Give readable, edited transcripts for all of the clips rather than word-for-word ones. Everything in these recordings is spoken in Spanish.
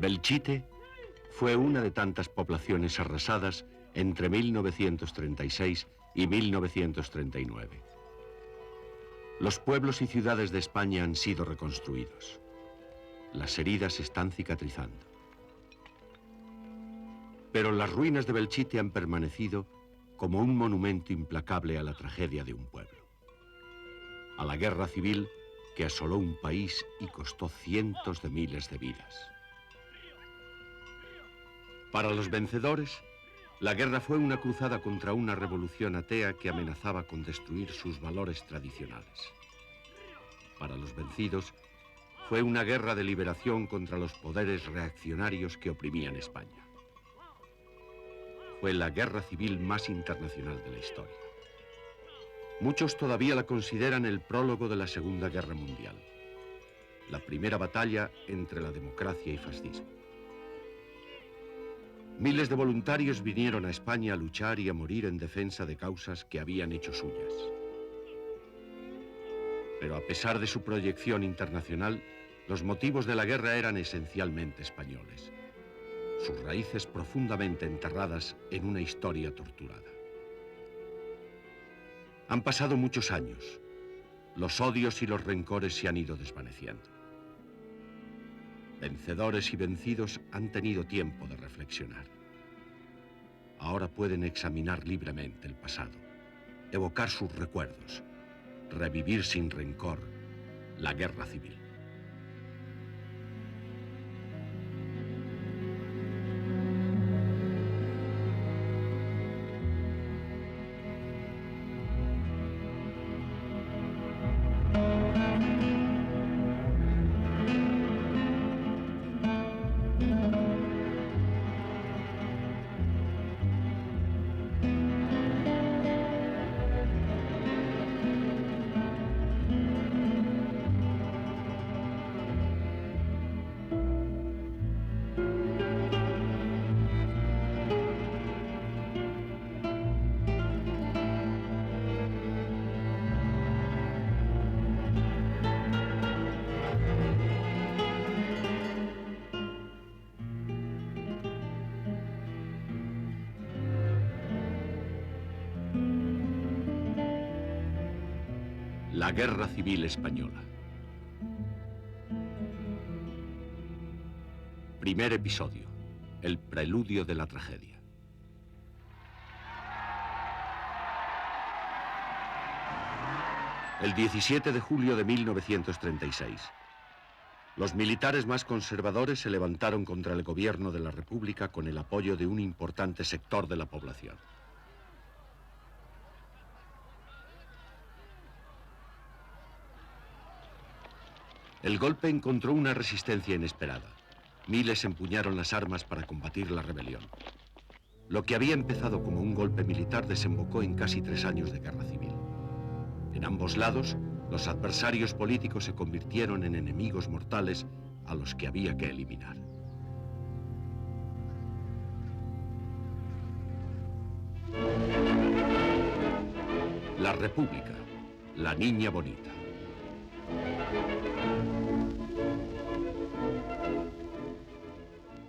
Belchite fue una de tantas poblaciones arrasadas entre 1936 y 1939. Los pueblos y ciudades de España han sido reconstruidos. Las heridas están cicatrizando. Pero las ruinas de Belchite han permanecido como un monumento implacable a la tragedia de un pueblo. A la guerra civil que asoló un país y costó cientos de miles de vidas. Para los vencedores, la guerra fue una cruzada contra una revolución atea que amenazaba con destruir sus valores tradicionales. Para los vencidos, fue una guerra de liberación contra los poderes reaccionarios que oprimían España. Fue la guerra civil más internacional de la historia. Muchos todavía la consideran el prólogo de la Segunda Guerra Mundial, la primera batalla entre la democracia y fascismo. Miles de voluntarios vinieron a España a luchar y a morir en defensa de causas que habían hecho suyas. Pero a pesar de su proyección internacional, los motivos de la guerra eran esencialmente españoles, sus raíces profundamente enterradas en una historia torturada. Han pasado muchos años. Los odios y los rencores se han ido desvaneciendo. Vencedores y vencidos han tenido tiempo de reflexionar. Ahora pueden examinar libremente el pasado, evocar sus recuerdos, revivir sin rencor la guerra civil. La Guerra Civil Española. Primer episodio. El preludio de la tragedia. El 17 de julio de 1936. Los militares más conservadores se levantaron contra el gobierno de la República con el apoyo de un importante sector de la población. El golpe encontró una resistencia inesperada. Miles empuñaron las armas para combatir la rebelión. Lo que había empezado como un golpe militar desembocó en casi 3 años de guerra civil. En ambos lados, los adversarios políticos se convirtieron en enemigos mortales a los que había que eliminar. La República, la niña bonita.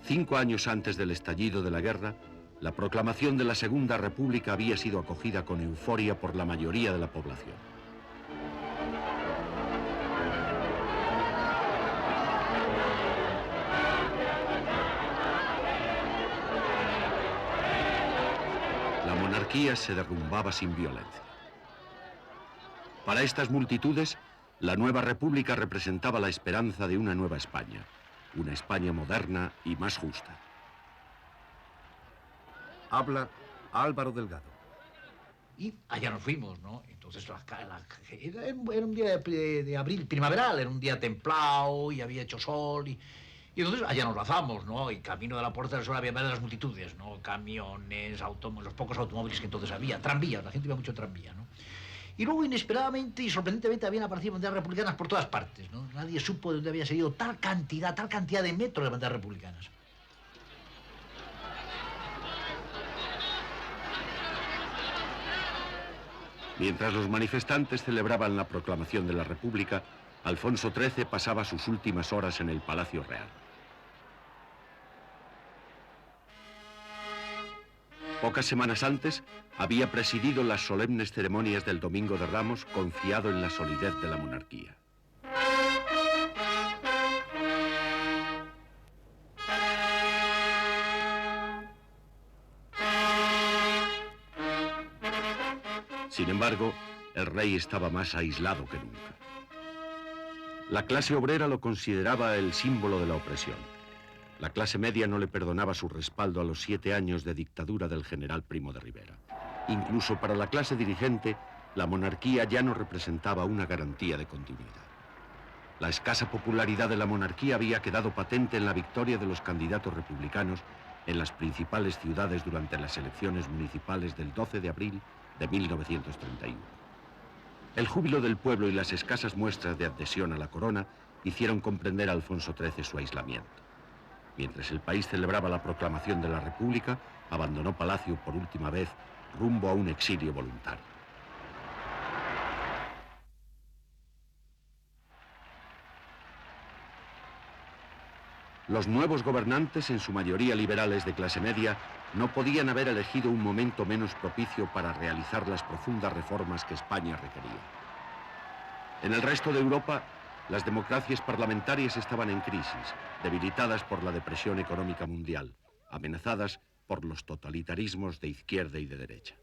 Cinco años antes del estallido de la guerra, la proclamación de la Segunda República había sido acogida con euforia por la mayoría de la población. La monarquía se derrumbaba sin violencia. Para estas multitudes, la nueva república representaba la esperanza de una nueva España. Una España moderna y más justa. Habla Álvaro Delgado. Y allá nos fuimos, ¿no? Entonces era un día de abril, primaveral, era un día templado y había hecho sol y entonces allá nos lanzamos, ¿no? Y camino de la Puerta del Sol había varias multitudes, ¿no? Camiones, los pocos automóviles que entonces había, tranvías, la gente iba mucho tranvía, ¿no? Y luego, inesperadamente y sorprendentemente, habían aparecido banderas republicanas por todas partes, ¿no? Nadie supo de dónde había salido tal cantidad de metros de banderas republicanas. Mientras los manifestantes celebraban la proclamación de la República, Alfonso XIII pasaba sus últimas horas en el Palacio Real. Pocas semanas antes, había presidido las solemnes ceremonias del Domingo de Ramos, confiado en la solidez de la monarquía. Sin embargo, el rey estaba más aislado que nunca. La clase obrera lo consideraba el símbolo de la opresión. La clase media no le perdonaba su respaldo a los 7 años de dictadura del general Primo de Rivera. Incluso para la clase dirigente, la monarquía ya no representaba una garantía de continuidad. La escasa popularidad de la monarquía había quedado patente en la victoria de los candidatos republicanos en las principales ciudades durante las elecciones municipales del 12 de abril de 1931. El júbilo del pueblo y las escasas muestras de adhesión a la corona hicieron comprender a Alfonso XIII su aislamiento. Mientras el país celebraba la proclamación de la República, abandonó Palacio por última vez rumbo a un exilio voluntario. Los nuevos gobernantes, en su mayoría liberales de clase media, no podían haber elegido un momento menos propicio para realizar las profundas reformas que España requería. En el resto de Europa, las democracias parlamentarias estaban en crisis, debilitadas por la depresión económica mundial, amenazadas por los totalitarismos de izquierda y de derecha.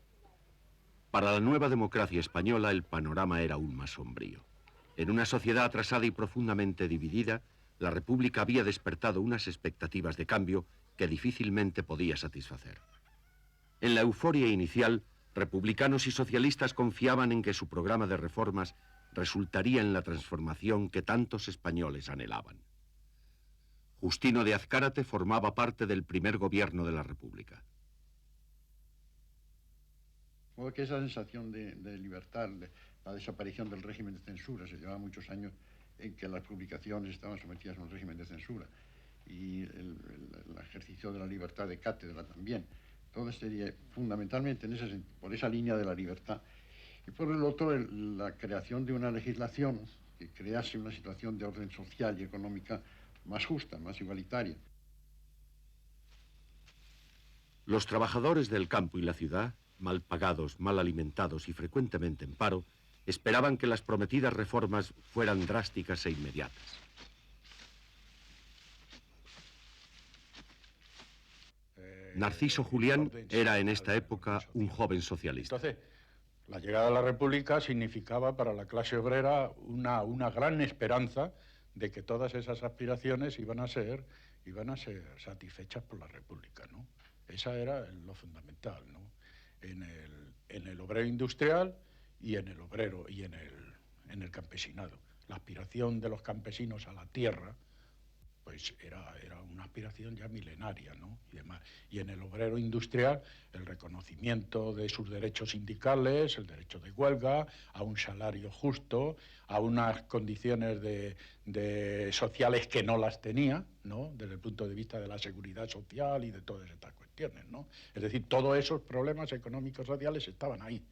Para la nueva democracia española, el panorama era aún más sombrío. En una sociedad atrasada y profundamente dividida, la República había despertado unas expectativas de cambio que difícilmente podía satisfacer. En la euforia inicial, republicanos y socialistas confiaban en que su programa de reformas resultaría en la transformación que tantos españoles anhelaban. Justino de Azcárate formaba parte del primer gobierno de la República. Como que esa sensación de libertad, la desaparición del régimen de censura, se llevaba muchos años en que las publicaciones estaban sometidas a un régimen de censura, y el ejercicio de la libertad de cátedra también. Todo sería fundamentalmente por esa línea de la libertad. Y por el otro, la creación de una legislación que crease una situación de orden social y económica más justa, más igualitaria. Los trabajadores del campo y la ciudad, mal pagados, mal alimentados y frecuentemente en paro, esperaban que las prometidas reformas fueran drásticas e inmediatas. Narciso Julián era en esta época un joven socialista. Entonces, la llegada de la República significaba para la clase obrera una gran esperanza de que todas esas aspiraciones iban a ser satisfechas por la República, ¿no? Esa era lo fundamental, ¿no? En el obrero industrial y en el obrero y en el campesinado. La aspiración de los campesinos a la tierra, pues era una aspiración ya milenaria, ¿no? Y demás. Y en el obrero industrial, el reconocimiento de sus derechos sindicales, el derecho de huelga, a un salario justo, a unas condiciones sociales que no las tenía, ¿no? Desde el punto de vista de la seguridad social y de todas estas cuestiones, ¿no? Es decir, todos esos problemas económicos sociales estaban ahí.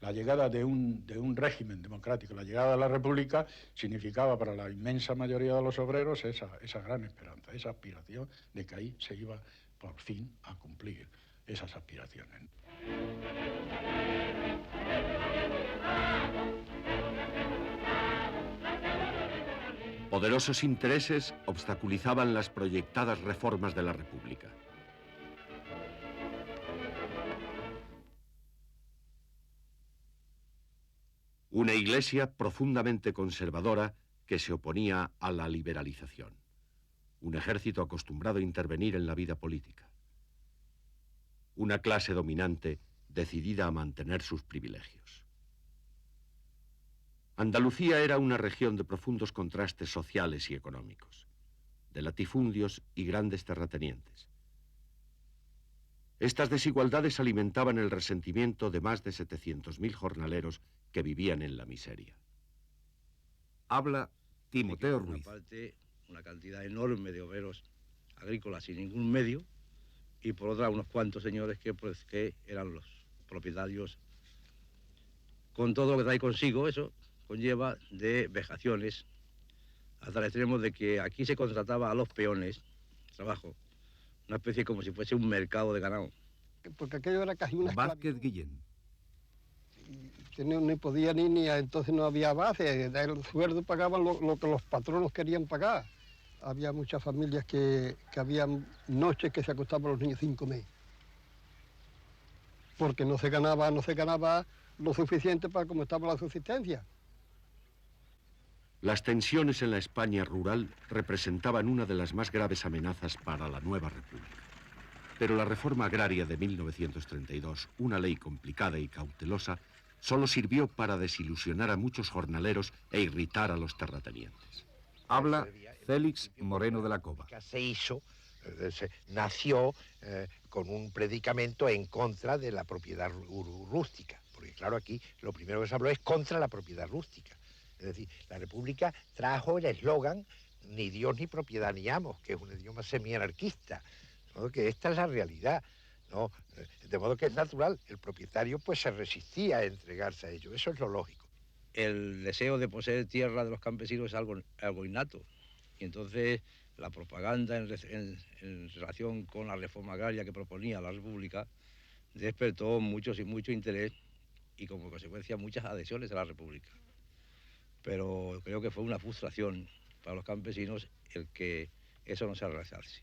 La llegada de un régimen democrático, la llegada de la República, significaba para la inmensa mayoría de los obreros esa gran esperanza, esa aspiración de que ahí se iba por fin a cumplir esas aspiraciones. Poderosos intereses obstaculizaban las proyectadas reformas de la República. Una iglesia profundamente conservadora que se oponía a la liberalización. Un ejército acostumbrado a intervenir en la vida política. Una clase dominante decidida a mantener sus privilegios. Andalucía era una región de profundos contrastes sociales y económicos, de latifundios y grandes terratenientes. Estas desigualdades alimentaban el resentimiento de más de 700.000 jornaleros que vivían en la miseria. Habla Timoteo Por Ruiz. una parte, una cantidad enorme de obreros agrícolas sin ningún medio, y por otra, unos cuantos señores que eran los propietarios, con todo lo que trae consigo. Eso conlleva de vejaciones, hasta el extremo de que aquí se contrataba a los peones, trabajo, una especie como si fuese un mercado de ganado. porque aquello era casi una Vázquez esclavitud. Guillén. Que no podía entonces no había base, el sueldo pagaban lo que los patronos querían pagar. Había muchas familias que habían noches que se acostaban los niños sin comer, porque no se ganaba lo suficiente para cómo estaba la subsistencia. Las tensiones en la España rural representaban una de las más graves amenazas para la nueva república. Pero la reforma agraria de 1932, una ley complicada y cautelosa, solo sirvió para desilusionar a muchos jornaleros e irritar a los terratenientes. Habla Félix Moreno de la Cova. Se hizo, nació con un predicamento en contra de la propiedad rústica, porque claro, aquí lo primero que se habló es contra la propiedad rústica. Es decir, la República trajo el eslogan ni Dios ni propiedad ni amos, que es un idioma semianarquista, ¿no? Que esta es la realidad, ¿no? De modo que es natural, el propietario pues se resistía a entregarse a ello, eso es lo lógico. El deseo de poseer tierra de los campesinos es algo innato. Y entonces la propaganda en relación con la reforma agraria que proponía la República despertó mucho interés y como consecuencia muchas adhesiones a la República. Pero creo que fue una frustración para los campesinos el que eso no se realizase.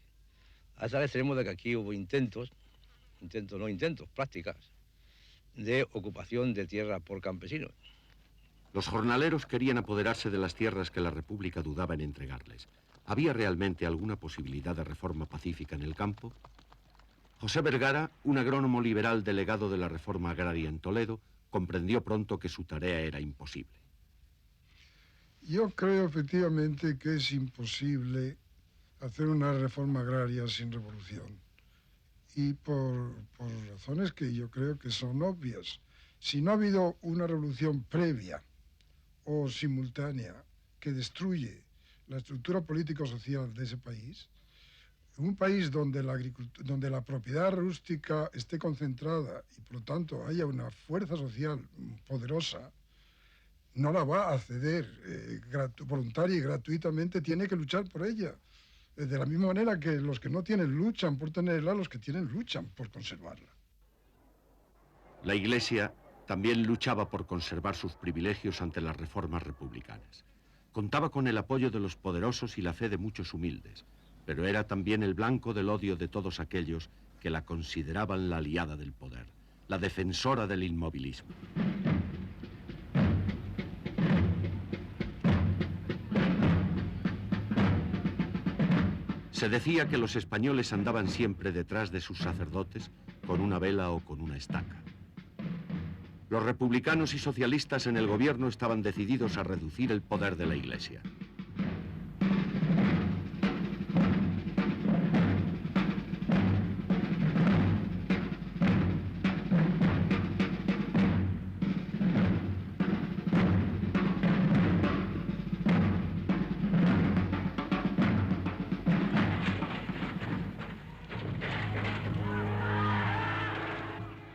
Hasta el extremo de que aquí hubo prácticas de ocupación de tierra por campesinos. Los jornaleros querían apoderarse de las tierras que la República dudaba en entregarles. ¿Había realmente alguna posibilidad de reforma pacífica en el campo? José Vergara, un agrónomo liberal delegado de la reforma agraria en Toledo, comprendió pronto que su tarea era imposible. Yo creo efectivamente que es imposible hacer una reforma agraria sin revolución. Y por razones que yo creo que son obvias. Si no ha habido una revolución previa o simultánea que destruye la estructura político-social de ese país, un país donde la propiedad rústica esté concentrada y por lo tanto haya una fuerza social poderosa, no la va a ceder voluntaria y gratuitamente, tiene que luchar por ella. De la misma manera que los que no tienen luchan por tenerla, los que tienen luchan por conservarla. La Iglesia también luchaba por conservar sus privilegios ante las reformas republicanas. Contaba con el apoyo de los poderosos y la fe de muchos humildes, pero era también el blanco del odio de todos aquellos que la consideraban la aliada del poder, la defensora del inmovilismo. Se decía que los españoles andaban siempre detrás de sus sacerdotes con una vela o con una estaca. Los republicanos y socialistas en el gobierno estaban decididos a reducir el poder de la Iglesia.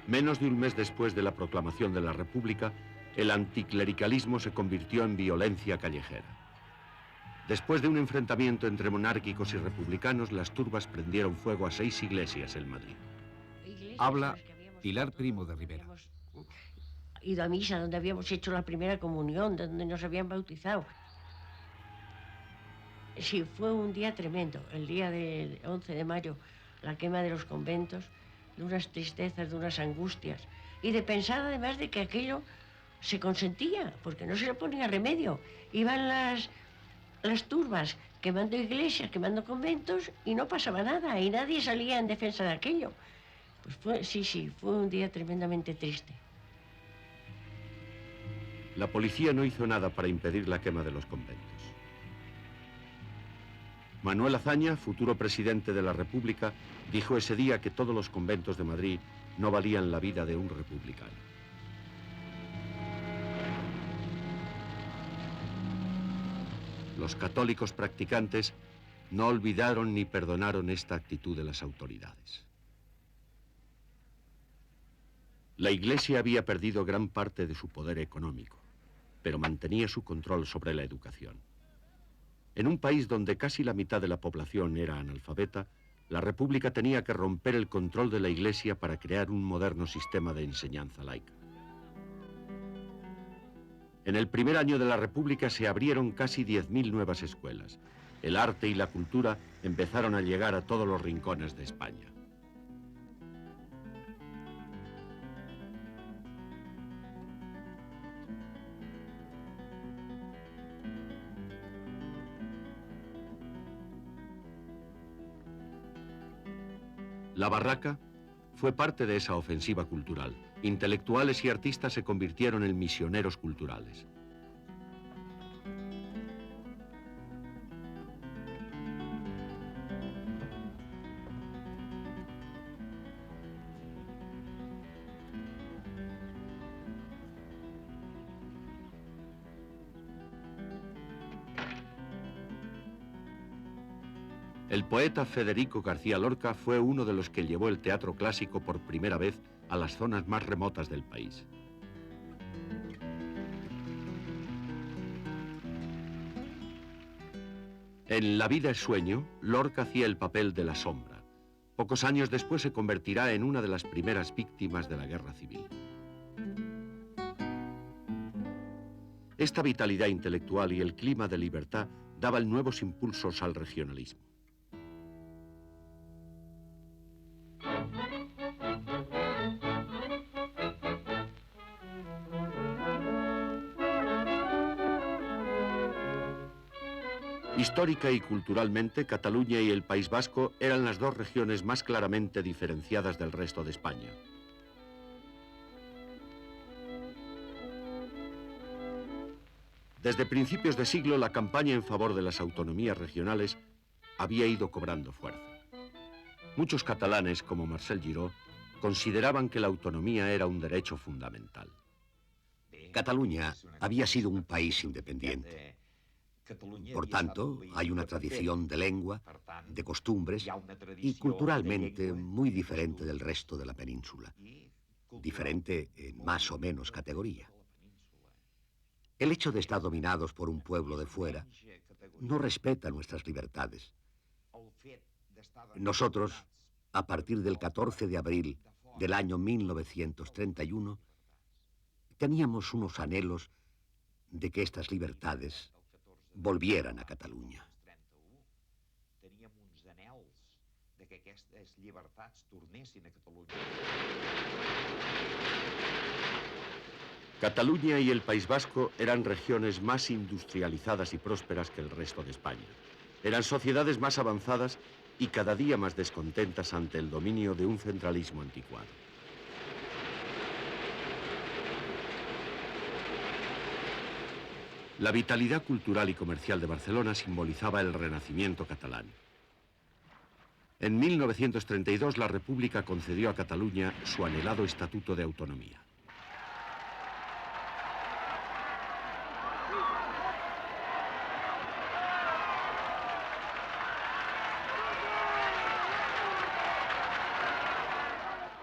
Menos de un mes después de la proclamación de la República, el anticlericalismo se convirtió en violencia callejera. Después de un enfrentamiento entre monárquicos y republicanos, las turbas prendieron fuego a 6 iglesias en Madrid. Habla Pilar Primo de Rivera. Ido a misa, donde habíamos hecho la primera comunión, donde nos habían bautizado. Sí, fue un día tremendo, el día del 11 de mayo, la quema de los conventos, de unas tristezas, de unas angustias, y de pensar además de que aquello se consentía, porque no se le ponía remedio. Iban las turbas quemando iglesias, quemando conventos, y no pasaba nada, y nadie salía en defensa de aquello. Pues fue un día tremendamente triste. La policía no hizo nada para impedir la quema de los conventos. Manuel Azaña, futuro presidente de la República, dijo ese día que todos los conventos de Madrid no valían la vida de un republicano. Los católicos practicantes no olvidaron ni perdonaron esta actitud de las autoridades. La Iglesia había perdido gran parte de su poder económico, pero mantenía su control sobre la educación. En un país donde casi la mitad de la población era analfabeta, La República tenía que romper el control de la Iglesia para crear un moderno sistema de enseñanza laica. En el primer año de la República se abrieron casi 10.000 nuevas escuelas. El arte y la cultura empezaron a llegar a todos los rincones de España. La Barraca fue parte de esa ofensiva cultural. Intelectuales y artistas se convirtieron en misioneros culturales. El poeta Federico García Lorca fue uno de los que llevó el teatro clásico por primera vez a las zonas más remotas del país. En La vida es sueño, Lorca hacía el papel de la sombra. Pocos años después se convertirá en una de las primeras víctimas de la guerra civil. Esta vitalidad intelectual y el clima de libertad daban nuevos impulsos al regionalismo. Histórica y culturalmente, Cataluña y el País Vasco eran las dos regiones más claramente diferenciadas del resto de España. Desde principios de siglo, la campaña en favor de las autonomías regionales había ido cobrando fuerza. Muchos catalanes, como Marcel Giró, consideraban que la autonomía era un derecho fundamental. Cataluña había sido un país independiente. Por tanto, hay una tradición de lengua, de costumbres y culturalmente muy diferente del resto de la península. Diferente en más o menos categoría. El hecho de estar dominados por un pueblo de fuera no respeta nuestras libertades. Nosotros, a partir del 14 de abril del año 1931, teníamos unos anhelos de que estas libertades volvieran a Cataluña. Cataluña y el País Vasco eran regiones más industrializadas y prósperas que el resto de España. Eran sociedades más avanzadas y cada día más descontentas ante el dominio de un centralismo anticuado. La vitalidad cultural y comercial de Barcelona simbolizaba el renacimiento catalán. En 1932 la República concedió a Cataluña su anhelado Estatuto de Autonomía.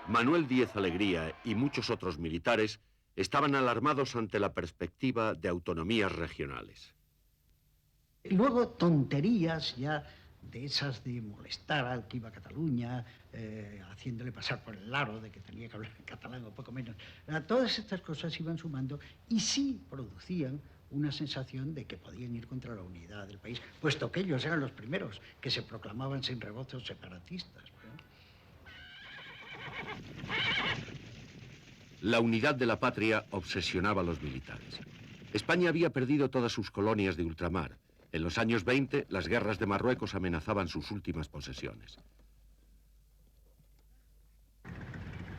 Manuel Díez Alegría y muchos otros militares estaban alarmados ante la perspectiva de autonomías regionales. Luego tonterías ya de esas de molestar al que iba a Cataluña, haciéndole pasar por el aro de que tenía que hablar en catalán o poco menos. Todas estas cosas iban sumando y sí producían una sensación de que podían ir contra la unidad del país, puesto que ellos eran los primeros que se proclamaban sin rebozos separatistas. La unidad de la patria obsesionaba a los militares. España había perdido todas sus colonias de ultramar. En los años 20, las guerras de Marruecos amenazaban sus últimas posesiones.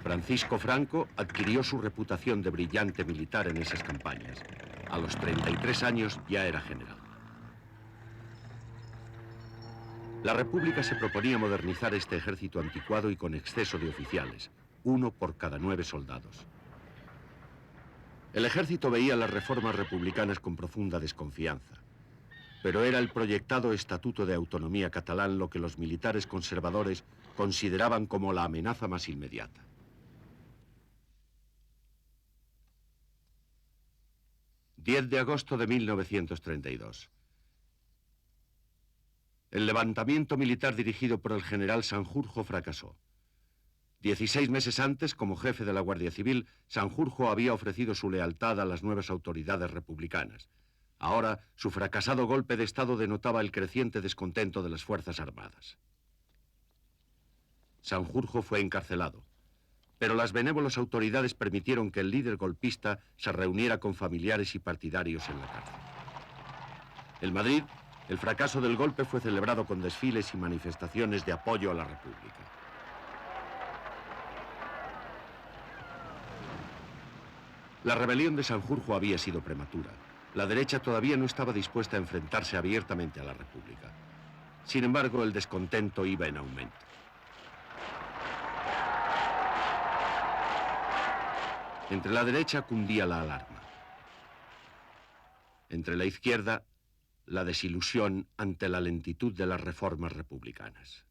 Francisco Franco adquirió su reputación de brillante militar en esas campañas. A los 33 años ya era general. La República se proponía modernizar este ejército anticuado y con exceso de oficiales, uno por cada 9 soldados. El ejército veía las reformas republicanas con profunda desconfianza, pero era el proyectado Estatuto de Autonomía catalán lo que los militares conservadores consideraban como la amenaza más inmediata. ...10 de agosto de 1932... El levantamiento militar dirigido por el general Sanjurjo fracasó. 16 meses antes, como jefe de la Guardia Civil, Sanjurjo había ofrecido su lealtad a las nuevas autoridades republicanas. Ahora, su fracasado golpe de Estado denotaba el creciente descontento de las Fuerzas Armadas. Sanjurjo fue encarcelado, pero las benévolas autoridades permitieron que el líder golpista se reuniera con familiares y partidarios en la cárcel. En Madrid, el fracaso del golpe fue celebrado con desfiles y manifestaciones de apoyo a la República. La rebelión de Sanjurjo había sido prematura. La derecha todavía no estaba dispuesta a enfrentarse abiertamente a la República. Sin embargo, el descontento iba en aumento. Entre la derecha cundía la alarma. Entre la izquierda, la desilusión ante la lentitud de las reformas republicanas.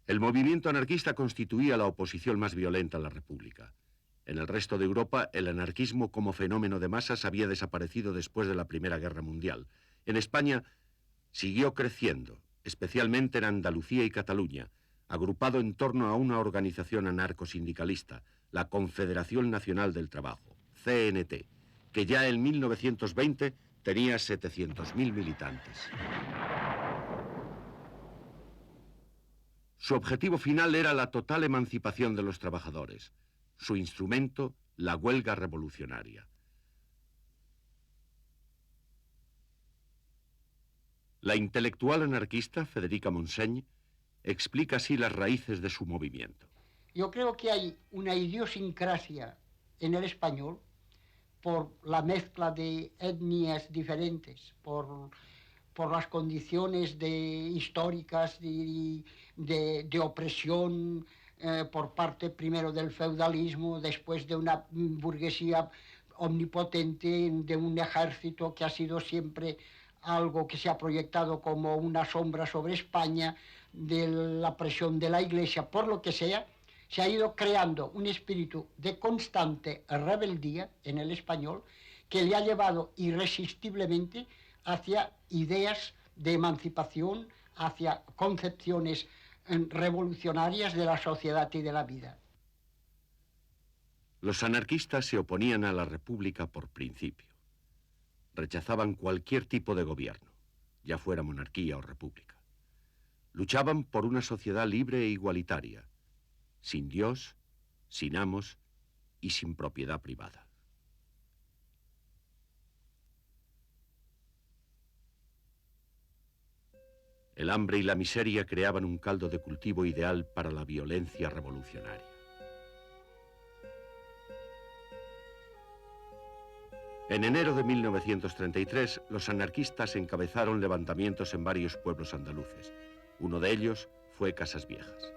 El movimiento anarquista constituía la oposición más violenta a la República. En el resto de Europa, el anarquismo como fenómeno de masas había desaparecido después de la Primera Guerra Mundial. En España siguió creciendo, especialmente en Andalucía y Cataluña, agrupado en torno a una organización anarcosindicalista, la Confederación Nacional del Trabajo, CNT, que ya en 1920 tenía 700.000 militantes. Su objetivo final era la total emancipación de los trabajadores. Su instrumento, la huelga revolucionaria. La intelectual anarquista Federica Montseny explica así las raíces de su movimiento. Yo creo que hay una idiosincrasia en el español por la mezcla de etnias diferentes, por las condiciones históricas de opresión por parte primero del feudalismo, después de una burguesía omnipotente, de un ejército que ha sido siempre algo que se ha proyectado como una sombra sobre España, de la presión de la Iglesia, por lo que sea, se ha ido creando un espíritu de constante rebeldía en el español que le ha llevado irresistiblemente hacia ideas de emancipación, hacia concepciones revolucionarias de la sociedad y de la vida. Los anarquistas se oponían a la República por principio. Rechazaban cualquier tipo de gobierno, ya fuera monarquía o república. Luchaban por una sociedad libre e igualitaria, sin Dios, sin amos y sin propiedad privada. El hambre y la miseria creaban un caldo de cultivo ideal para la violencia revolucionaria. En enero de 1933, los anarquistas encabezaron levantamientos en varios pueblos andaluces. Uno de ellos fue Casas Viejas.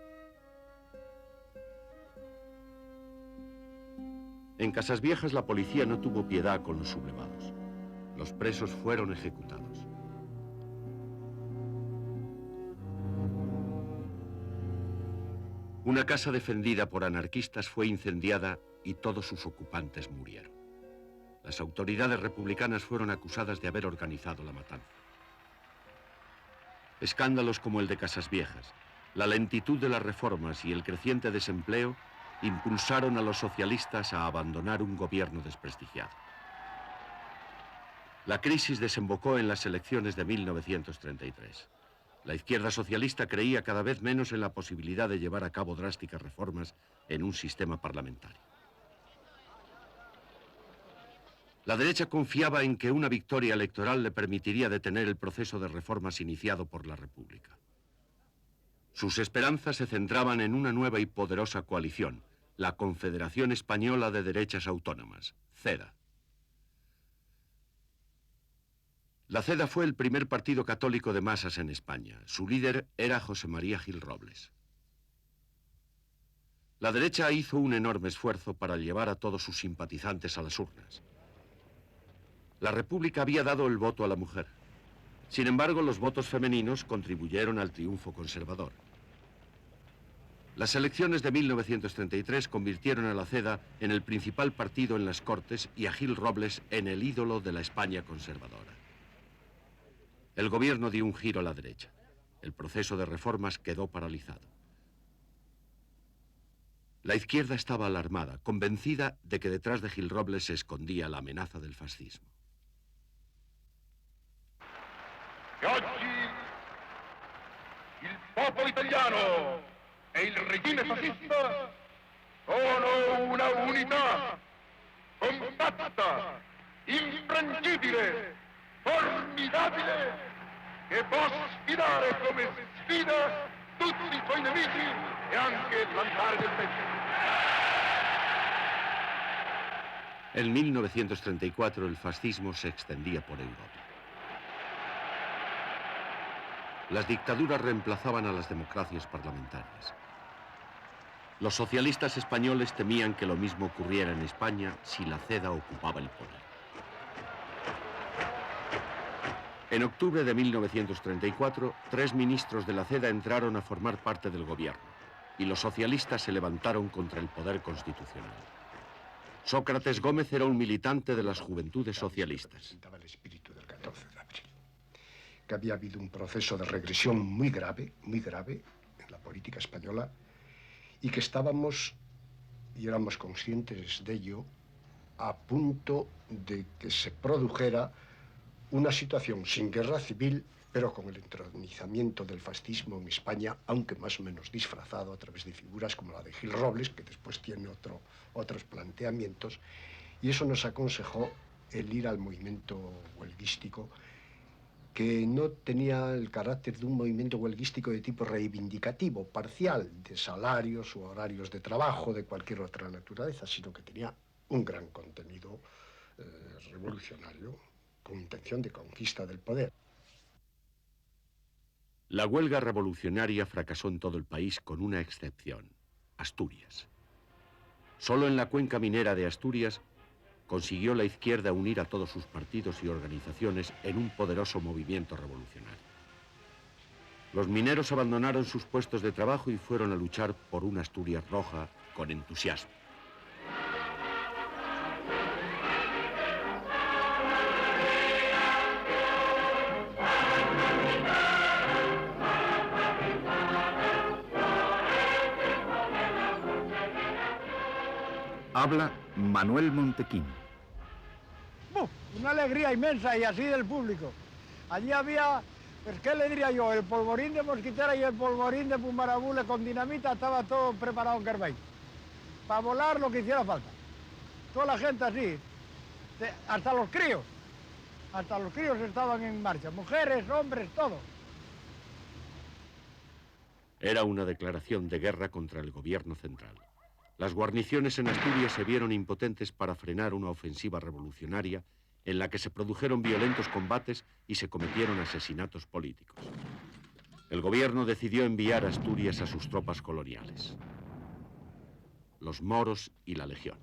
En Casas Viejas la policía no tuvo piedad con los sublevados. Los presos fueron ejecutados. Una casa defendida por anarquistas fue incendiada y todos sus ocupantes murieron. Las autoridades republicanas fueron acusadas de haber organizado la matanza. Escándalos como el de Casas Viejas, la lentitud de las reformas y el creciente desempleo impulsaron a los socialistas a abandonar un gobierno desprestigiado. La crisis desembocó en las elecciones de 1933. La izquierda socialista creía cada vez menos en la posibilidad de llevar a cabo drásticas reformas en un sistema parlamentario. La derecha confiaba en que una victoria electoral le permitiría detener el proceso de reformas iniciado por la República. Sus esperanzas se centraban en una nueva y poderosa coalición, la Confederación Española de Derechas Autónomas, CEDA. La CEDA fue el primer partido católico de masas en España. Su líder era José María Gil Robles. La derecha hizo un enorme esfuerzo para llevar a todos sus simpatizantes a las urnas. La República había dado el voto a la mujer. Sin embargo, los votos femeninos contribuyeron al triunfo conservador. Las elecciones de 1933 convirtieron a la CEDA en el principal partido en las Cortes y a Gil Robles en el ídolo de la España conservadora. El gobierno dio un giro a la derecha. El proceso de reformas quedó paralizado. La izquierda estaba alarmada, convencida de que detrás de Gil Robles se escondía la amenaza del fascismo. Che oggi il popolo italiano e il regime fascista sono una unità compatta, infrangibile, formidabile, che può sfidare come sfida tutti i suoi nemici e anche l'altare del peggio. En 1934 el fascismo se extendía por Europa. Las dictaduras reemplazaban a las democracias parlamentarias. Los socialistas españoles temían que lo mismo ocurriera en España si la CEDA ocupaba el poder. En octubre de 1934, 3 ministros de la CEDA entraron a formar parte del gobierno y los socialistas se levantaron contra el poder constitucional. Sócrates Gómez era un militante de las Juventudes Socialistas. El espíritu del 14 de abril. Que había habido un proceso de regresión muy grave en la política española y que estábamos, y éramos conscientes de ello, a punto de que se produjera una situación sin guerra civil, pero con el entronizamiento del fascismo en España, aunque más o menos disfrazado a través de figuras como la de Gil Robles, que después tiene otros planteamientos, y eso nos aconsejó el ir al movimiento huelguístico, que no tenía el carácter de un movimiento huelguístico de tipo reivindicativo, parcial, de salarios o horarios de trabajo, de cualquier otra naturaleza, sino que tenía un gran contenido revolucionario, con intención de conquista del poder. La huelga revolucionaria fracasó en todo el país con una excepción, Asturias. Solo en la cuenca minera de Asturias consiguió la izquierda unir a todos sus partidos y organizaciones en un poderoso movimiento revolucionario. Los mineros abandonaron sus puestos de trabajo y fueron a luchar por una Asturias roja con entusiasmo. Habla Manuel Montequín. Una alegría inmensa y así del público. Allí había, pues qué le diría yo, el polvorín de mosquitera y el polvorín de Pumarabule con dinamita, estaba todo preparado en Carvay. Para volar lo que hiciera falta. Toda la gente así, hasta los críos estaban en marcha, mujeres, hombres, todo. Era una declaración de guerra contra el gobierno central. Las guarniciones en Asturias se vieron impotentes para frenar una ofensiva revolucionaria en la que se produjeron violentos combates y se cometieron asesinatos políticos. El gobierno decidió enviar a Asturias a sus tropas coloniales, los moros y la Legión.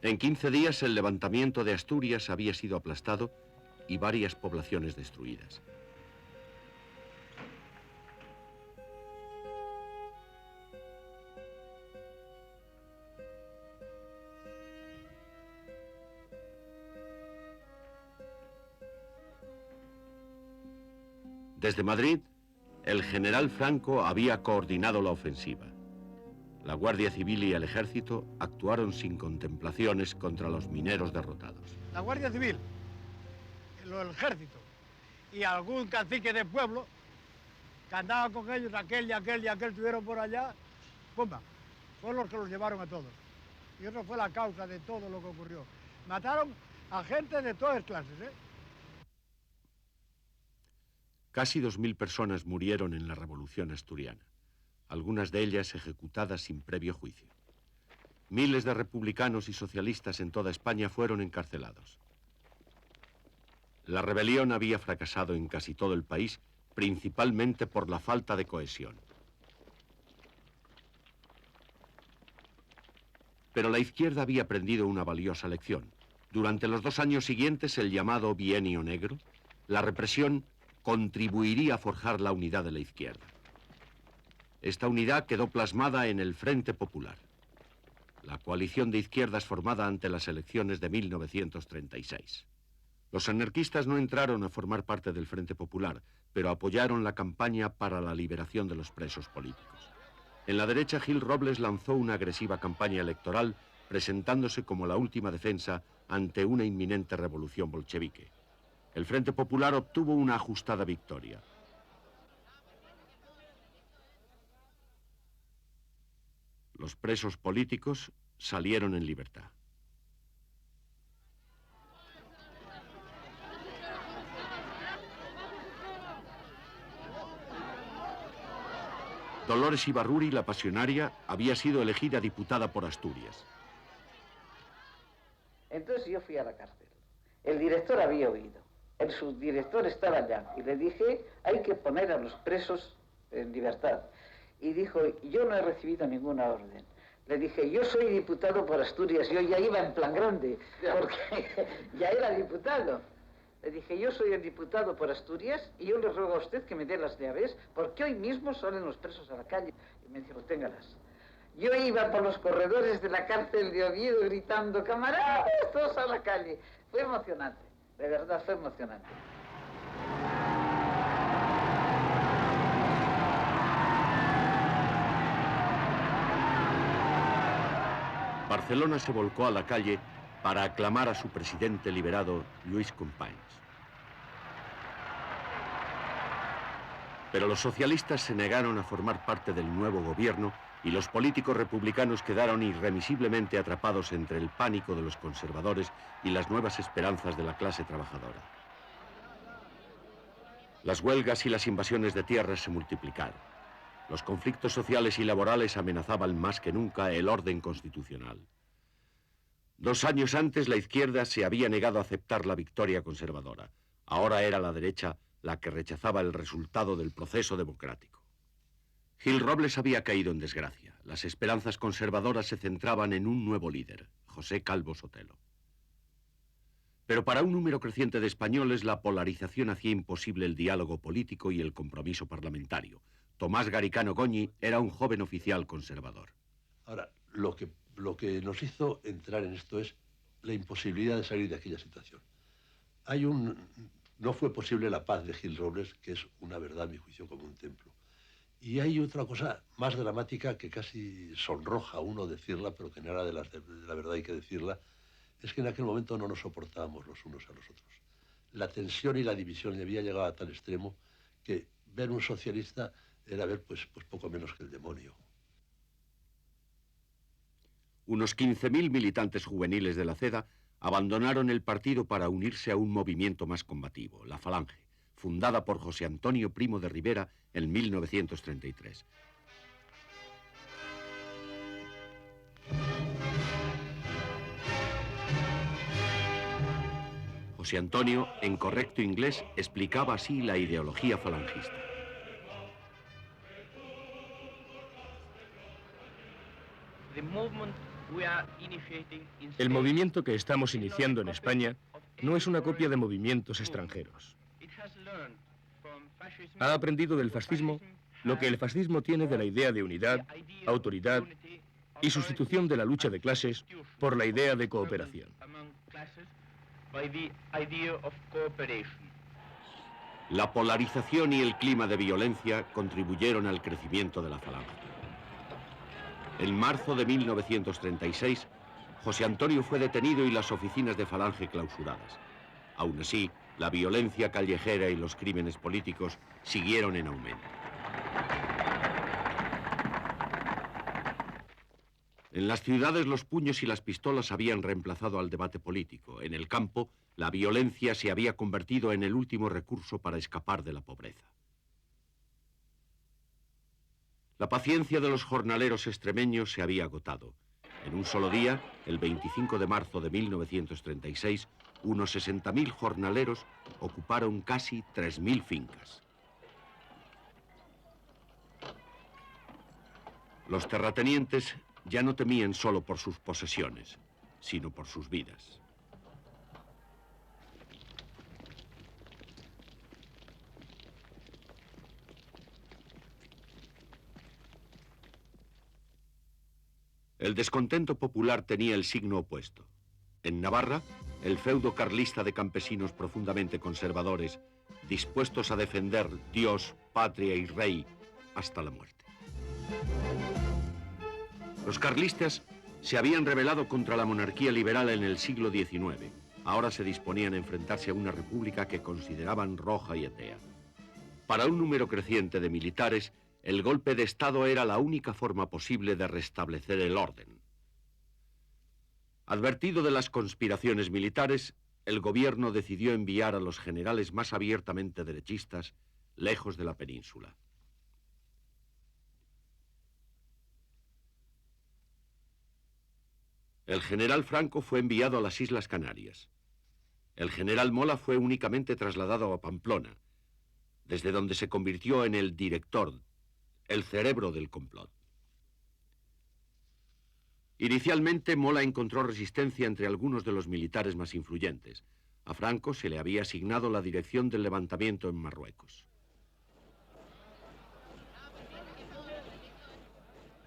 En 15 días el levantamiento de Asturias había sido aplastado y varias poblaciones destruidas. Desde Madrid, el general Franco había coordinado la ofensiva. La Guardia Civil y el Ejército actuaron sin contemplaciones contra los mineros derrotados. La Guardia Civil, el Ejército y algún cacique de pueblo que andaba con ellos, aquel y aquel estuvieron por allá, ¡pumba! Fueron los que los llevaron a todos. Y eso fue la causa de todo lo que ocurrió. Mataron a gente de todas clases, ¿eh? Casi 2000 personas murieron en la Revolución Asturiana, algunas de ellas ejecutadas sin previo juicio. Miles de republicanos y socialistas en toda España fueron encarcelados. La rebelión había fracasado en casi todo el país, principalmente por la falta de cohesión. Pero la izquierda había aprendido una valiosa lección. Durante los 2 años siguientes, el llamado Bienio Negro, la represión contribuiría a forjar la unidad de la izquierda. Esta unidad quedó plasmada en el Frente Popular, la coalición de izquierdas formada ante las elecciones de 1936. Los anarquistas no entraron a formar parte del Frente Popular, pero apoyaron la campaña para la liberación de los presos políticos. En la derecha, Gil Robles lanzó una agresiva campaña electoral, presentándose como la última defensa ante una inminente revolución bolchevique. El Frente Popular obtuvo una ajustada victoria. Los presos políticos salieron en libertad. Dolores Ibarruri, la pasionaria, había sido elegida diputada por Asturias. Entonces yo fui a la cárcel. El director había oído. El subdirector estaba allá. Y le dije, hay que poner a los presos en libertad. Y dijo, yo no he recibido ninguna orden. Le dije, yo soy diputado por Asturias. Yo ya iba en plan grande, porque ya era diputado. Le dije, yo soy el diputado por Asturias y yo le ruego a usted que me dé las llaves, porque hoy mismo salen los presos a la calle. Y me dijo, téngalas. Yo iba por los corredores de la cárcel de Oviedo gritando, camaradas, todos a la calle. Fue emocionante, de verdad fue emocionante. Barcelona se volcó a la calle para aclamar a su presidente liberado, Lluís Companys. Pero los socialistas se negaron a formar parte del nuevo gobierno y los políticos republicanos quedaron irremisiblemente atrapados entre el pánico de los conservadores y las nuevas esperanzas de la clase trabajadora. Las huelgas y las invasiones de tierras se multiplicaron. Los conflictos sociales y laborales amenazaban más que nunca el orden constitucional. 2 años antes, la izquierda se había negado a aceptar la victoria conservadora. Ahora era la derecha la que rechazaba el resultado del proceso democrático. Gil Robles había caído en desgracia. Las esperanzas conservadoras se centraban en un nuevo líder, José Calvo Sotelo. Pero para un número creciente de españoles, la polarización hacía imposible el diálogo político y el compromiso parlamentario. Tomás Garicano Goñi era un joven oficial conservador. Ahora, lo que nos hizo entrar en esto es la imposibilidad de salir de aquella situación. No fue posible la paz de Gil Robles, que es una verdad, a mi juicio, como un templo. Y hay otra cosa más dramática que casi sonroja a uno decirla, pero que nada de la verdad hay que decirla, es que en aquel momento no nos soportábamos los unos a los otros. La tensión y la división había llegado a tal extremo que ver un socialista era ver pues poco menos que el demonio. Unos 15.000 militantes juveniles de la CEDA abandonaron el partido para unirse a un movimiento más combativo, la Falange, fundada por José Antonio Primo de Rivera en 1933. José Antonio, en correcto inglés, explicaba así la ideología falangista. El movimiento que estamos iniciando en España no es una copia de movimientos extranjeros. Ha aprendido del fascismo lo que el fascismo tiene de la idea de unidad, autoridad y sustitución de la lucha de clases por la idea de cooperación. La polarización y el clima de violencia contribuyeron al crecimiento de la Falange. En marzo de 1936, José Antonio fue detenido y las oficinas de Falange clausuradas. Aún así, la violencia callejera y los crímenes políticos siguieron en aumento. En las ciudades los puños y las pistolas habían reemplazado al debate político. En el campo, la violencia se había convertido en el último recurso para escapar de la pobreza. La paciencia de los jornaleros extremeños se había agotado. En un solo día, el 25 de marzo de 1936, unos 60.000 jornaleros ocuparon casi 3.000 fincas. Los terratenientes ya no temían solo por sus posesiones, sino por sus vidas. El descontento popular tenía el signo opuesto. En Navarra, el feudo carlista de campesinos profundamente conservadores, dispuestos a defender Dios, patria y rey hasta la muerte. Los carlistas se habían rebelado contra la monarquía liberal en el siglo XIX. Ahora se disponían a enfrentarse a una república que consideraban roja y atea. Para un número creciente de militares, el golpe de Estado era la única forma posible de restablecer el orden. Advertido de las conspiraciones militares, el gobierno decidió enviar a los generales más abiertamente derechistas lejos de la península. El general Franco fue enviado a las Islas Canarias. El general Mola fue únicamente trasladado a Pamplona, desde donde se convirtió en el director, el cerebro del complot. Inicialmente, Mola encontró resistencia entre algunos de los militares más influyentes. A Franco se le había asignado la dirección del levantamiento en Marruecos.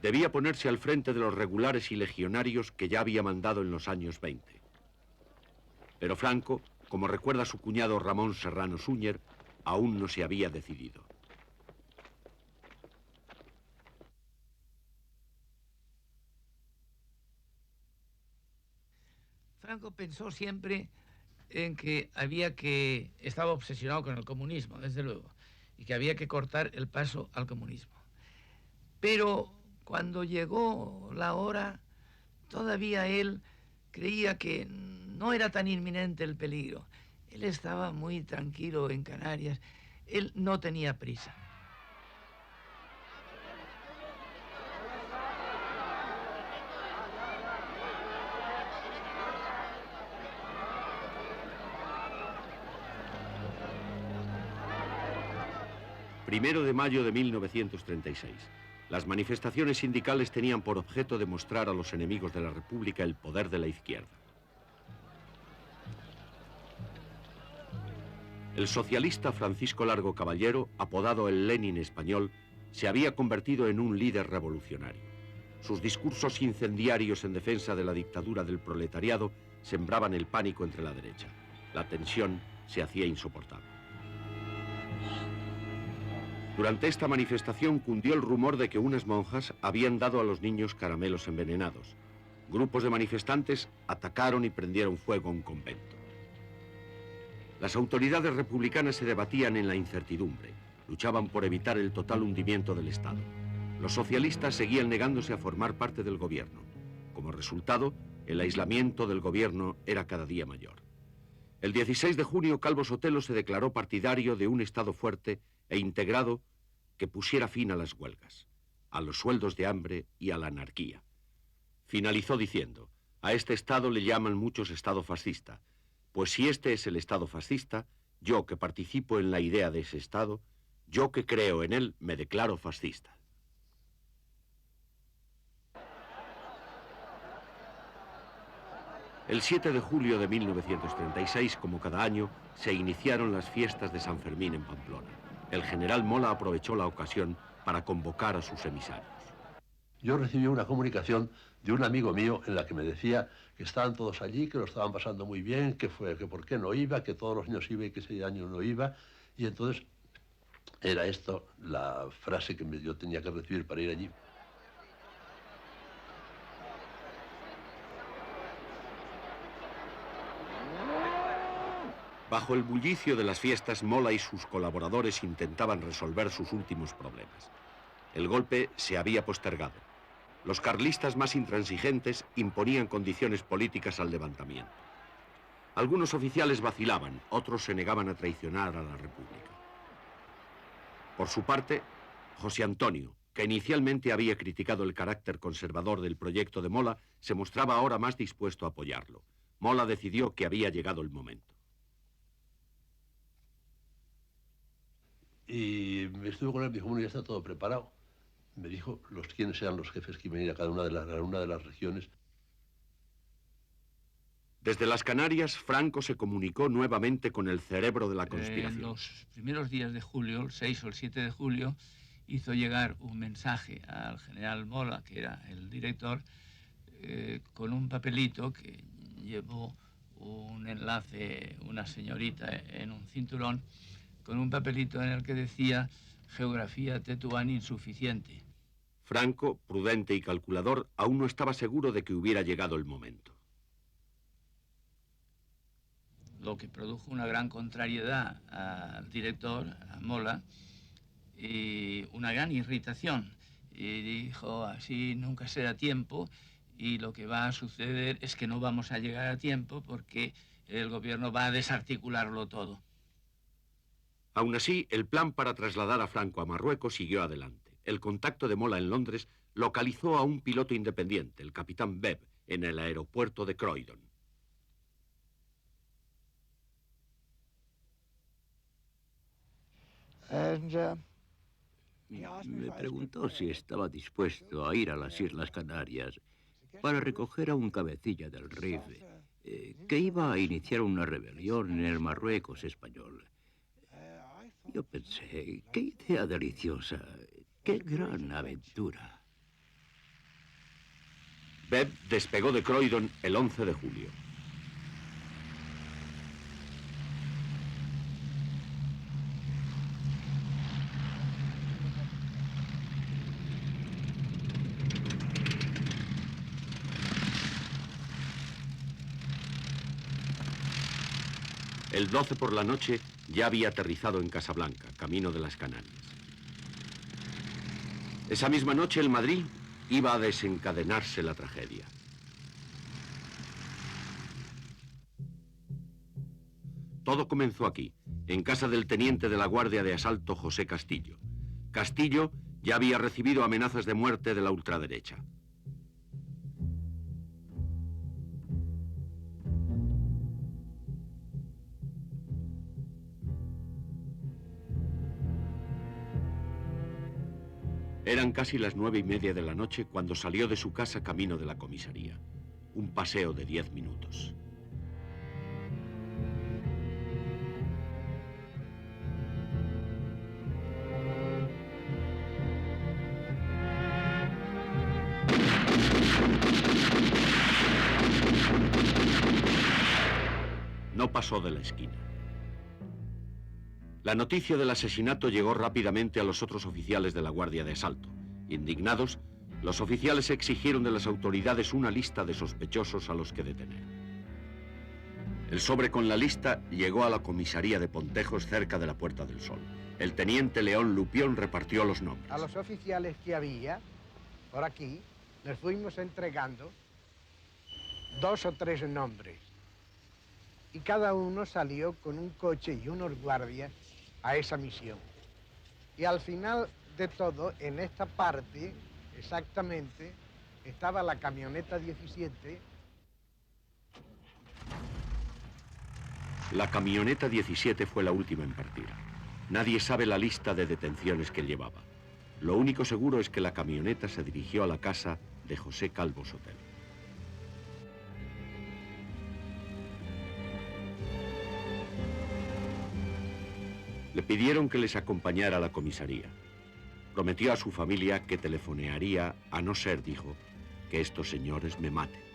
Debía ponerse al frente de los regulares y legionarios que ya había mandado en los años 20. Pero Franco, como recuerda su cuñado Ramón Serrano Súñer, aún no se había decidido. Franco pensó siempre en que estaba obsesionado con el comunismo, desde luego, y que había que cortar el paso al comunismo. Pero cuando llegó la hora, todavía él creía que no era tan inminente el peligro. Él estaba muy tranquilo en Canarias, él no tenía prisa. Primero de mayo de 1936. Las manifestaciones sindicales tenían por objeto demostrar a los enemigos de la República el poder de la izquierda. El socialista Francisco Largo Caballero, apodado el Lenin español, se había convertido en un líder revolucionario. Sus discursos incendiarios en defensa de la dictadura del proletariado sembraban el pánico entre la derecha. La tensión se hacía insoportable. Durante esta manifestación cundió el rumor de que unas monjas habían dado a los niños caramelos envenenados. Grupos de manifestantes atacaron y prendieron fuego un convento. Las autoridades republicanas se debatían en la incertidumbre. Luchaban por evitar el total hundimiento del Estado. Los socialistas seguían negándose a formar parte del gobierno. Como resultado, el aislamiento del gobierno era cada día mayor. El 16 de junio, Calvo Sotelo se declaró partidario de un Estado fuerte e integrado que pusiera fin a las huelgas, a los sueldos de hambre y a la anarquía. Finalizó diciendo: a este Estado le llaman muchos Estado fascista, pues si este es el Estado fascista, yo que participo en la idea de ese Estado, yo que creo en él, me declaro fascista. El 7 de julio de 1936, como cada año, se iniciaron las fiestas de San Fermín en Pamplona. El general Mola aprovechó la ocasión para convocar a sus emisarios. Yo recibí una comunicación de un amigo mío en la que me decía que estaban todos allí, que lo estaban pasando muy bien, que por qué no iba, que todos los años iba y que ese año no iba. Y entonces era esto la frase que yo tenía que recibir para ir allí. Bajo el bullicio de las fiestas, Mola y sus colaboradores intentaban resolver sus últimos problemas. El golpe se había postergado. Los carlistas más intransigentes imponían condiciones políticas al levantamiento. Algunos oficiales vacilaban, otros se negaban a traicionar a la República. Por su parte, José Antonio, que inicialmente había criticado el carácter conservador del proyecto de Mola, se mostraba ahora más dispuesto a apoyarlo. Mola decidió que había llegado el momento. Y estuve con él, me dijo: bueno, ya está todo preparado. Me dijo quiénes eran los jefes que iban a ir a cada una de las regiones. Desde las Canarias, Franco se comunicó nuevamente con el cerebro de la conspiración. En los primeros días de julio, el 6 o el 7 de julio, hizo llegar un mensaje al general Mola, que era el director, con un papelito que llevó un enlace, una señorita en un cinturón, con un papelito en el que decía geografía Tetuán insuficiente. Franco, prudente y calculador, aún no estaba seguro de que hubiera llegado el momento. Lo que produjo una gran contrariedad al director, a Mola, y una gran irritación. Y dijo, así nunca será tiempo, y lo que va a suceder es que no vamos a llegar a tiempo porque el gobierno va a desarticularlo todo. Aún así, el plan para trasladar a Franco a Marruecos siguió adelante. El contacto de Mola en Londres localizó a un piloto independiente, el capitán Webb, en el aeropuerto de Croydon. Me preguntó si estaba dispuesto a ir a las Islas Canarias para recoger a un cabecilla del RIF que iba a iniciar una rebelión en el Marruecos español. Yo pensé, qué idea deliciosa, qué gran aventura. Webb despegó de Croydon el 11 de julio. El 12 por la noche ya había aterrizado en Casablanca, camino de las Canarias. Esa misma noche en Madrid iba a desencadenarse la tragedia. Todo comenzó aquí, en casa del teniente de la Guardia de Asalto José Castillo. Castillo ya había recibido amenazas de muerte de la ultraderecha. Eran casi las 9:30 de la noche cuando salió de su casa camino de la comisaría. Un paseo de 10 minutos. No pasó de la esquina. La noticia del asesinato llegó rápidamente a los otros oficiales de la Guardia de Asalto. Indignados, los oficiales exigieron de las autoridades una lista de sospechosos a los que detener. El sobre con la lista llegó a la comisaría de Pontejos cerca de la Puerta del Sol. El teniente León Lupión repartió los nombres. A los oficiales que había por aquí les fuimos entregando 2 o 3 nombres. Y cada uno salió con un coche y unos guardias a esa misión. Y al final de todo, en esta parte, exactamente, estaba la camioneta 17. La camioneta 17 fue la última en partir. Nadie sabe la lista de detenciones que llevaba. Lo único seguro es que la camioneta se dirigió a la casa de José Calvo Sotelo. Le pidieron que les acompañara a la comisaría. Prometió a su familia que telefonearía, a no ser, dijo, que estos señores me maten.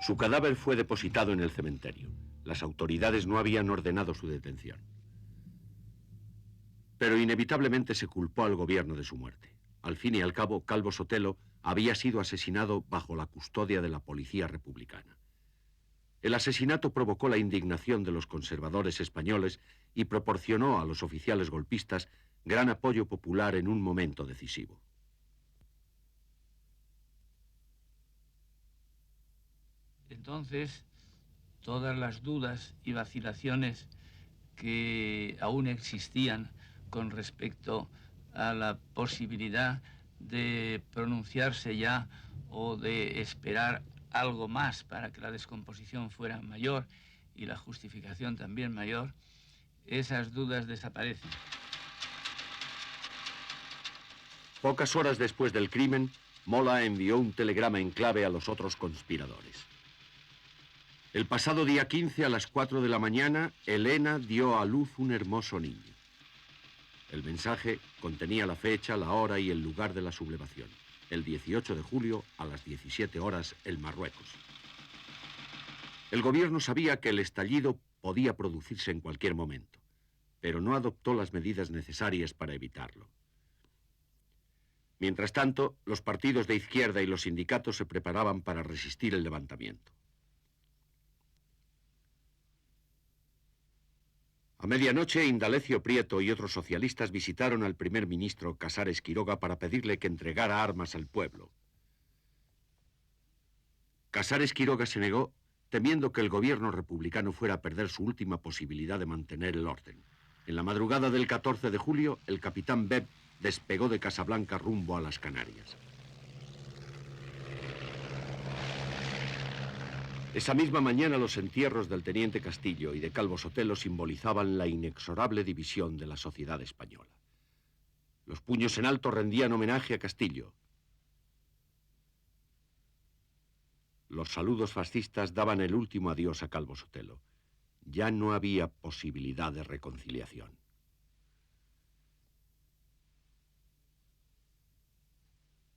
Su cadáver fue depositado en el cementerio. Las autoridades no habían ordenado su detención. Pero inevitablemente se culpó al gobierno de su muerte. Al fin y al cabo, Calvo Sotelo había sido asesinado bajo la custodia de la policía republicana. El asesinato provocó la indignación de los conservadores españoles y proporcionó a los oficiales golpistas gran apoyo popular en un momento decisivo. Entonces, todas las dudas y vacilaciones que aún existían con respecto a la posibilidad de pronunciarse ya o de esperar algo más para que la descomposición fuera mayor y la justificación también mayor, esas dudas desaparecen. Pocas horas después del crimen, Mola envió un telegrama en clave a los otros conspiradores. El pasado día 15 a las 4 de la mañana, Elena dio a luz un hermoso niño. El mensaje contenía la fecha, la hora y el lugar de la sublevación. El 18 de julio a las 17 horas en Marruecos. El gobierno sabía que el estallido podía producirse en cualquier momento, pero no adoptó las medidas necesarias para evitarlo. Mientras tanto, los partidos de izquierda y los sindicatos se preparaban para resistir el levantamiento. A medianoche, Indalecio Prieto y otros socialistas visitaron al primer ministro Casares Quiroga para pedirle que entregara armas al pueblo. Casares Quiroga se negó, temiendo que el gobierno republicano fuera a perder su última posibilidad de mantener el orden. En la madrugada del 14 de julio, el capitán Beb despegó de Casablanca rumbo a las Canarias. Esa misma mañana los entierros del teniente Castillo y de Calvo Sotelo simbolizaban la inexorable división de la sociedad española. Los puños en alto rendían homenaje a Castillo. Los saludos fascistas daban el último adiós a Calvo Sotelo. Ya no había posibilidad de reconciliación.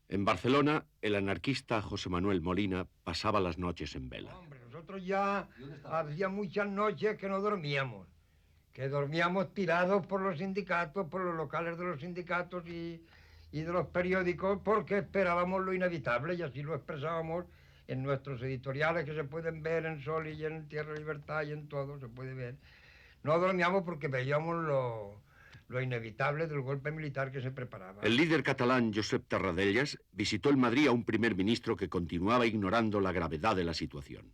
En Barcelona, el anarquista José Manuel Molina pasaba las noches en vela. Hombre, nosotros ya hacía muchas noches que no dormíamos, que dormíamos tirados por los sindicatos, por los locales de los sindicatos y de los periódicos, porque esperábamos lo inevitable y así lo expresábamos en nuestros editoriales que se pueden ver en Sol y en Tierra de Libertad y en todo se puede ver. No dormíamos porque veíamos lo inevitable del golpe militar que se preparaba. El líder catalán Josep Tarradellas visitó en Madrid a un primer ministro que continuaba ignorando la gravedad de la situación.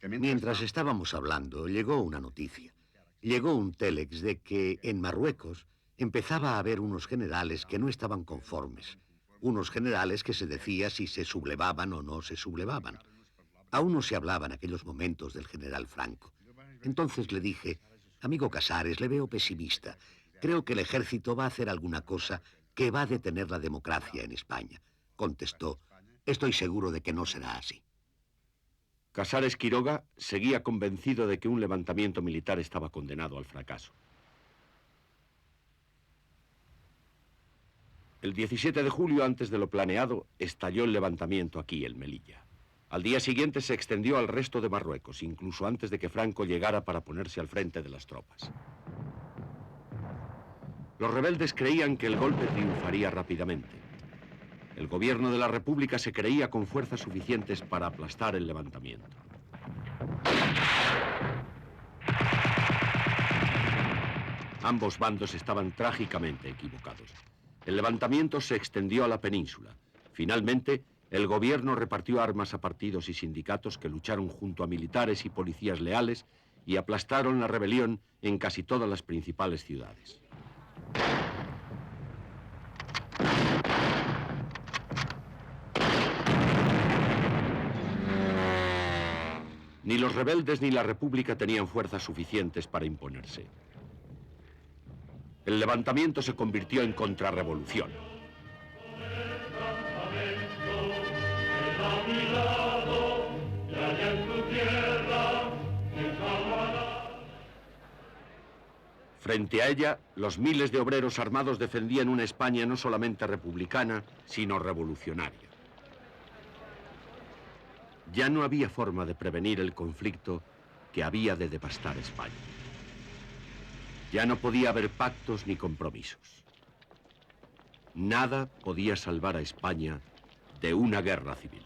Mientras estábamos hablando, llegó una noticia. Llegó un télex de que en Marruecos empezaba a haber unos generales que no estaban conformes. Unos generales que se decía si se sublevaban o no se sublevaban. Aún no se hablaba en aquellos momentos del general Franco. Entonces le dije, amigo Casares, le veo pesimista. Creo que el ejército va a hacer alguna cosa que va a detener la democracia en España. Contestó, estoy seguro de que no será así. Casares Quiroga seguía convencido de que un levantamiento militar estaba condenado al fracaso. El 17 de julio, antes de lo planeado, estalló el levantamiento aquí, en Melilla. Al día siguiente se extendió al resto de Marruecos, incluso antes de que Franco llegara para ponerse al frente de las tropas. Los rebeldes creían que el golpe triunfaría rápidamente. El gobierno de la República se creía con fuerzas suficientes para aplastar el levantamiento. Ambos bandos estaban trágicamente equivocados. El levantamiento se extendió a la península. Finalmente, el gobierno repartió armas a partidos y sindicatos que lucharon junto a militares y policías leales y aplastaron la rebelión en casi todas las principales ciudades. Ni los rebeldes ni la República tenían fuerzas suficientes para imponerse. El levantamiento se convirtió en contrarrevolución. Frente a ella, los miles de obreros armados defendían una España no solamente republicana, sino revolucionaria. Ya no había forma de prevenir el conflicto que había de devastar España. Ya no podía haber pactos ni compromisos. Nada podía salvar a España de una guerra civil.